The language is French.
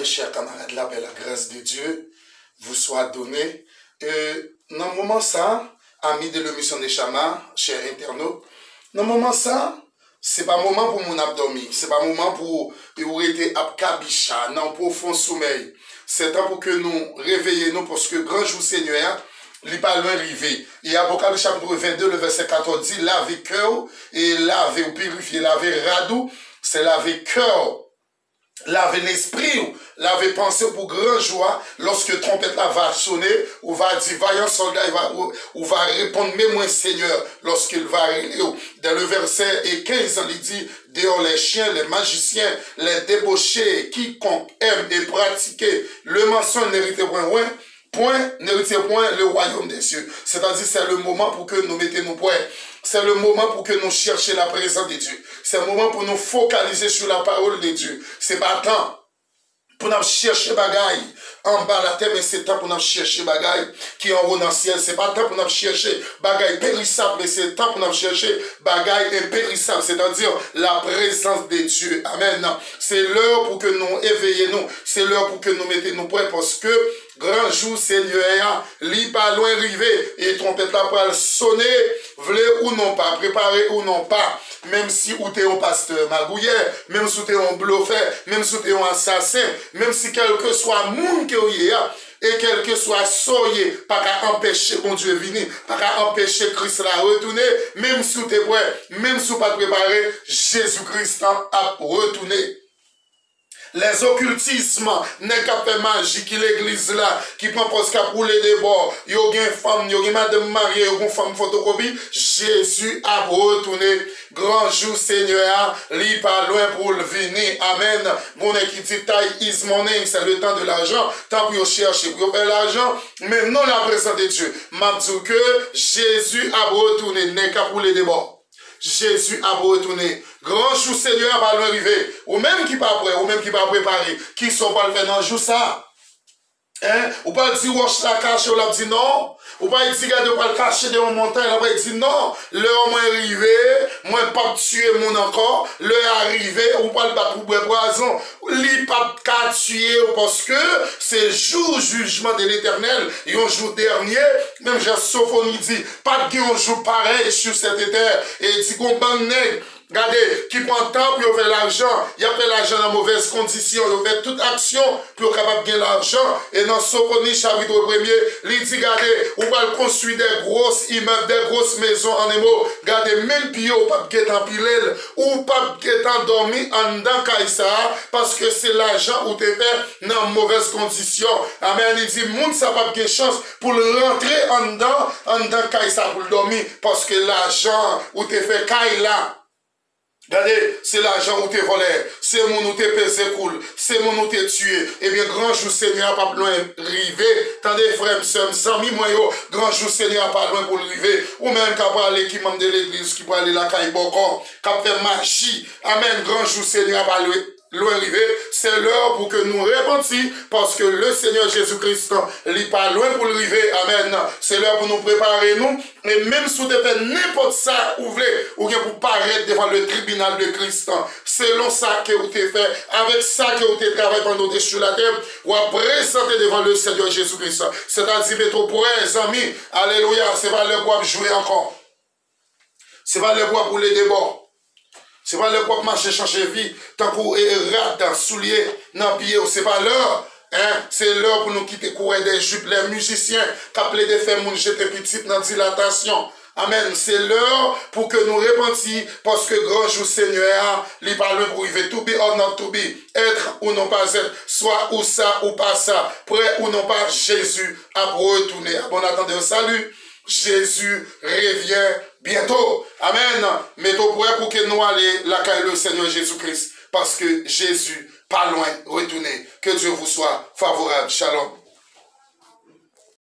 chers camarades, la paix, la grâce de Dieu vous soit donnée. Dans le moment ça, amis de l'émission des Chamas, chers internautes, dans le moment ça, c'est pas moment pour mon abdomen, c'est pas moment pour être abkabicha, dans profond sommeil. C'est temps pour que nous réveillons parce que grand jour Seigneur, il n'est pas loin arrivé. Et Apocalypse chapitre 22, le verset 14 dit, lavez cœur et lavez ou purifier, lavez radou, c'est laver cœur. Laver l'esprit, laver pensée pour grand joie, lorsque trompette là va sonner, ou va dire, vaillant soldat, ou va répondre, mais moi Seigneur, lorsqu'il va arriver, dans le verset 15, il dit, dehors les chiens, les magiciens, les débauchés, quiconque aime et pratiquer le mensonge n'hérite n'héritez point le royaume des cieux. C'est-à-dire, c'est le moment pour que nous mettions nos points. C'est le moment pour que nous cherchions la présence de Dieu. C'est le moment pour nous focaliser sur la parole de Dieu. C'est pas temps pour nous chercher bagaille en bas la terre, mais c'est temps pour nous chercher bagaille qui est en haut dans le ciel. C'est pas temps pour nous chercher bagaille périssable, mais c'est temps pour nous chercher bagaille impérissable, c'est-à-dire la présence de Dieu. Amen. C'est l'heure pour que nous éveillons, c'est l'heure pour que nous mettions nos points, parce que grand jour Seigneur, li pas loin arrivé, et trompette la pour sonner, vle ou non pas, préparé ou non pas, même si ou t'es un pasteur magouillé, même si t'es un bluffeur, même si t'es un assassin, même si quel que soit monde que vous y a, et quel que soit soyez, pas qu'à empêcher mon Dieu venir, pas qu'à empêcher Christ la retourner, même si vous êtes prêt, même si vous pas préparé, Jésus-Christ a retourné. Les occultismes, n'est qu'à faire magie qui l'église là, qui prend pour rouler des bords, il y a une femme, il y a une madame mariée, il y a une femme photocopie, Jésus a retourné. Grand jour Seigneur, li pas loin pour le venir. Amen. Mon qui dit taille is money, c'est le temps de l'argent, tant pour chercher, pour faire l'argent, mais non la présence de Dieu. M'a dit que Jésus a retourné, n'est qu'à rouler des bords. Jésus a retourné. Grand jour Seigneur va arriver. Ou même qui pas prêt, ou même qui pas préparé. Qui sont pas le faire dans le jour ça? Hein? Ou pas dire, wash la cache, ou la dit non. Ou pas dire, regarde, ou pas le cacher de mon montagne, ou pas dire non. L'heure moi arrivé, moi pas tuer mon encore. L'heure arrivé, ou pas le battre pour boire poison. Li pas qu'à tuer, parce que c'est jour jugement de l'éternel. Et un jour dernier, même j'ai Sophonie dit, pas de un jour pareil sur cette terre. Et dit qu'on ban nègre. Regardez, qui prend le temps pour faire l'argent, il a fait l'argent dans mauvaises conditions, il fait toute action pour capable de gagner l'argent. Et dans Sophonie, chapitre 1er, il dit, regardez, on va construire des grosses immeubles, des grosses maisons en émo. Regardez, même pied, on pas get en pilel, ou pas get en dormi en dedans Kaïsa, parce que c'est l'argent où tu fait dans mauvaises conditions. Amen, il dit, moun ça pas de chance pour le rentrer en dedans Kaïsa pour le dormir, parce que l'argent où tu fait Kaïla. Regardez, c'est l'argent où t'es volé, c'est mon où t'es pesé cool, c'est mon où t'es tué. Eh bien, grand jour Seigneur, pas loin rivé. Tendez, frères, sœurs, amis, moi, grand jour Seigneur, pas loin pour le river. Ou même, qu'à parler qui membre de l'église, qui peut aller la caille bocon, qu'à faire magie. Amen, grand jour Seigneur, pas loin arrivé. C'est l'heure pour que nous repentions, parce que le Seigneur Jésus-Christ, il n'est pas loin pour le river. Amen. C'est l'heure pour nous préparer, nous. Et même si vous faites n'importe ça, vous voulez, ou bien pour paraître devant le tribunal de Christ, selon ça que vous avez fait, avec ça que vous avez travaillé pendant que vous êtes sur la terre, vous présenter devant le Seigneur Jésus-Christ. C'est-à-dire, métropoles, amis, alléluia, c'est pas le bois pour jouer encore. C'est pas le bois pour les débords. C'est pas le bois pour marcher, changer vie, tant pour rad, soulier, dans pied, c'est pas l'heure. Hein? C'est l'heure pour nous quitter courir des jupes, les musiciens, qui appellent des femmes, nous jeter petites dans dilatation. Amen. C'est l'heure pour que nous repentions, parce que grand jour Seigneur, il parle pour arriver, to be or not to be, être ou non pas être, soit ou ça ou pas ça, prêt ou non pas, Jésus a retourné. Bon, attendez, salut. Jésus revient bientôt. Amen. Mettons pour que nous allions la caille le Seigneur Jésus-Christ. Parce que Jésus, pas loin, retournez. Que Dieu vous soit favorable. Shalom.